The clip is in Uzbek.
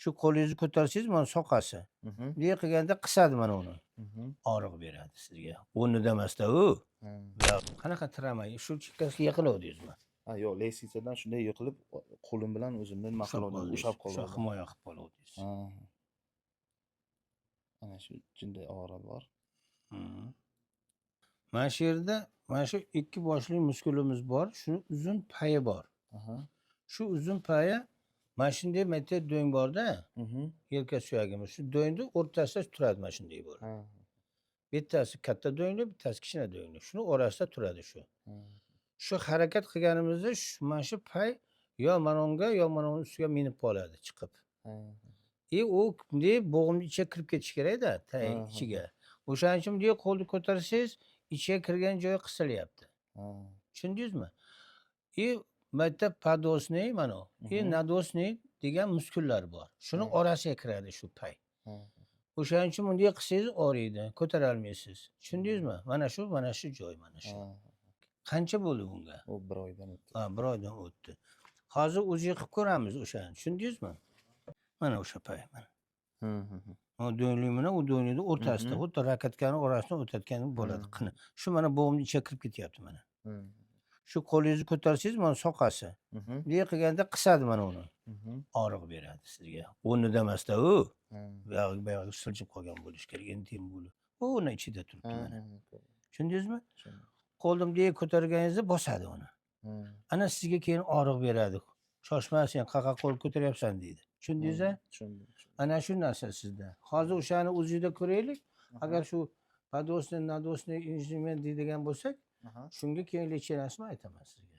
Shu qo'lingizni ko'tarsangiz mana soqasi. Bunday qilganda qisadi mana uni. Og'riq beradi sizga. O'rnida emasda u. Qanaqa tiramay, shu chekkasiga yiqilaverdingizmi? Ha, yo'q, lestitsadan shunday yiqilib, qo'lim bilan o'zimni nima qildim, ushlab O'sha qoldim. himoya qilib qolaverdingiz. Ha. Ana shu jinday og'riq bor. Mana shu yerda mana shu ikki boshli muskulimiz bor, shuni uzun payi bor. Shu uzun payi mana shunday bitta do'ng borda, yelka suyagimiz. Shu do'ngni o'rtasida turadi mana shunday bo'lib. Bittasi katta do'ngli, bittasi kichkina do'ngli. Shuni orasida turadi shu. Shu harakat qilganimizda mana shu pay yo mana unga yo mana uni ustiga minib qoladi chiqib. U bunday bo'g'imni ichiga kirib ketishi kerak-da, tay ichiga. O'shaning uchun bunday qo'lni ko'tarsangiz, ichiga kirgan joyi qisilyapti. Tushundingizmi? Bitta podosniy mana u. Nadosniy degan muskullar bor. Shuni orasiga kiradi shu pay. O'shaning uchun bunday qilsangiz og'riydi, ko'tara olmaysiz. Tushundingizmi? Mana shu joy mana shu. Qancha bo'ldi bunga? U 1 oydan o'tdi. Ha, 1 oydan o'tdi. Hozir o'zingiz qilib ko'ramiz o'shani. Tushundingizmi? Mana o'sha pay mana. O do'nglik bilan u do'nglikning o'rtasida, xuddi rakatkani orasidan o'tayotgan bo'ladi qini. Shu mana bo'g'imning ichiga kirib ketyapti mana. Shu qo'lingizni ko'tarsangiz mana soqasi. Bunday qilganda qisadi mana uni. Og'riq beradi sizga. O'rnida emasda u. Buyog'i siljib qolgan bo'lishi kerak, entim bo'lib. U uni ichida turibdi mana. Tushundingizmi? Qo'lni bunday ko'targaningizda bosadi uni. Ana sizga keyin og'riq beradi. Shoshma, sen qaqa qo'l ko'taryapsan deydi. Tushundingiz-a? Tushundim. Ana shu narsa sizda. Hozir o'shani o'zingizda ko'raylik. Agar shu podosniy, nadosniy instrument deydigan bo'lsak, shunga keyin lechениясini aytaman sizga.